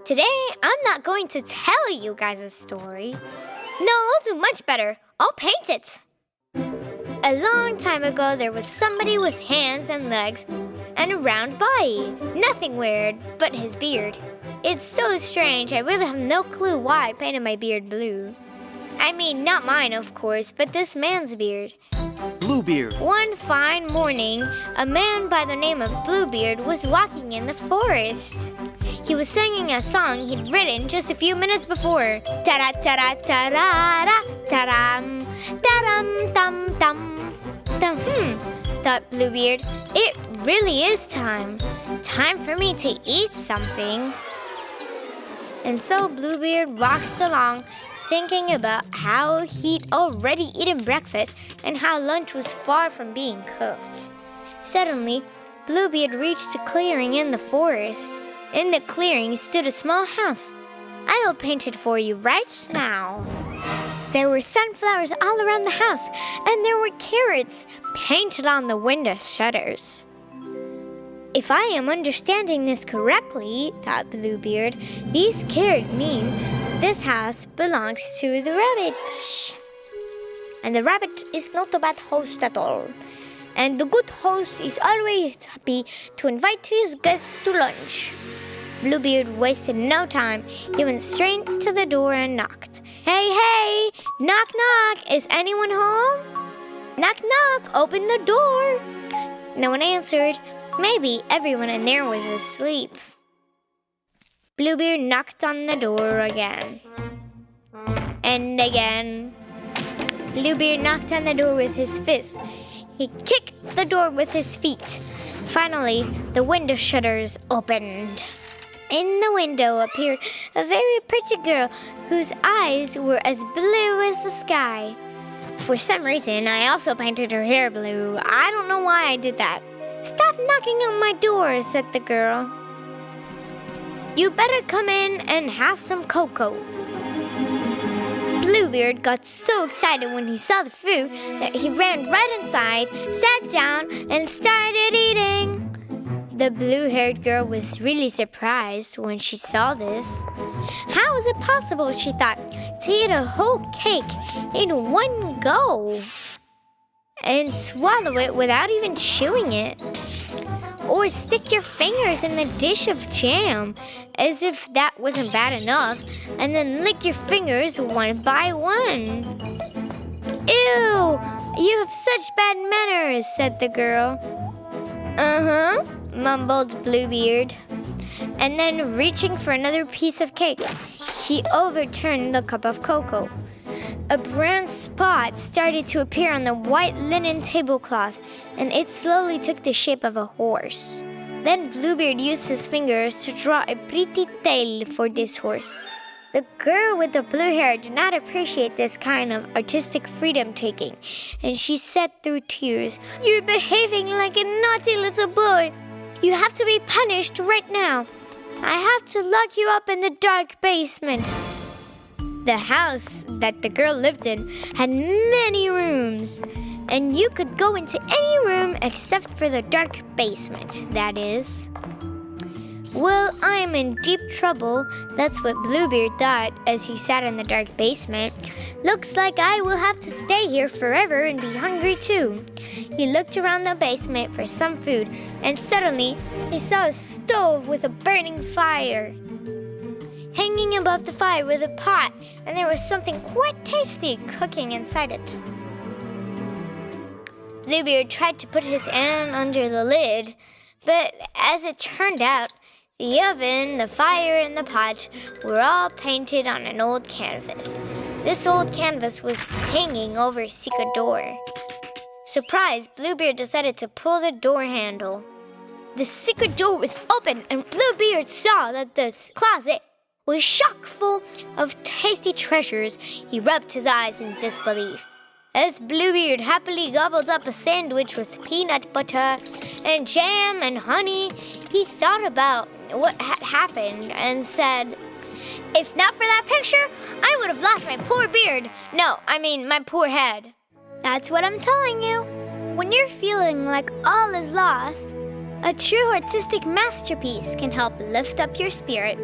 Today, I'm not going to tell you guys a story. No, I'll do much better. I'll paint it. A long time ago, there was somebody with hands and legs and a round body. Nothing weird but his beard. It's so strange, I really have no clue why I painted my beard blue. I mean, not mine, of course, but this man's beard. Bluebeard. One fine morning, a man by the name of Bluebeard was walking in the forest. He was singing a song he'd written just a few minutes before. Ta-ra-ta-ra-ta-ra-ra, ta-ram, ta-ram, tam-tam. Thought Bluebeard, it really is time. Time for me to eat something. And so Bluebeard walked along, thinking about how he'd already eaten breakfast and how lunch was far from being cooked. Suddenly, Bluebeard reached a clearing in the forest. In the clearing stood a small house. I'll paint it for you right now. There were sunflowers all around the house, and there were carrots painted on the window shutters. If I am understanding this correctly, thought Bluebeard, these carrots mean this house belongs to the rabbit. And the rabbit is not a bad host at all. And the good host is always happy to invite his guests to lunch. Bluebeard wasted no time. He went straight to the door and knocked. Hey, hey! Knock, knock! Is anyone home? Knock, knock! Open the door! No one answered. Maybe everyone in there was asleep. Bluebeard knocked on the door again. And again. Bluebeard knocked on the door with his fists. He kicked the door with his feet. Finally, the window shutters opened. In the window appeared a very pretty girl whose eyes were as blue as the sky. For some reason, I also painted her hair blue. I don't know why I did that. Stop knocking on my door, said the girl. You better come in and have some cocoa. Bluebeard got so excited when he saw the food that he ran right inside, sat down, and started eating. The blue-haired girl was really surprised when she saw this. How is it possible, she thought, to eat a whole cake in one go and swallow it without even chewing it? Or stick your fingers in the dish of jam, as if that wasn't bad enough, and then lick your fingers one by one. Ew, you have such bad manners, said the girl. Uh-huh, mumbled Bluebeard. And then, reaching for another piece of cake, he overturned the cup of cocoa. A brown spot started to appear on the white linen tablecloth, and it slowly took the shape of a horse. Then Bluebeard used his fingers to draw a pretty tail for this horse. The girl with the blue hair did not appreciate this kind of artistic freedom-taking, and she said through tears, "You're behaving like a naughty little boy. You have to be punished right now. I have to lock you up in the dark basement." The house that the girl lived in had many rooms, and you could go into any room except for the dark basement, that is. Well, I'm in deep trouble, that's what Bluebeard thought as he sat in the dark basement. Looks like I will have to stay here forever and be hungry too. He looked around the basement for some food, and suddenly he saw a stove with a burning fire. Hanging above the fire was a pot, and there was something quite tasty cooking inside it. Bluebeard tried to put his hand under the lid, but as it turned out, the oven, the fire, and the pot were all painted on an old canvas. This old canvas was hanging over a secret door. Surprised, Bluebeard decided to pull the door handle. The secret door was open, and Bluebeard saw that this closet was chock full of tasty treasures. He rubbed his eyes in disbelief. As Bluebeard happily gobbled up a sandwich with peanut butter and jam and honey, he thought about what had happened and said, "If not for that picture, I would have lost my poor beard. No, I mean my poor head." That's what I'm telling you. When you're feeling like all is lost, a true artistic masterpiece can help lift up your spirit.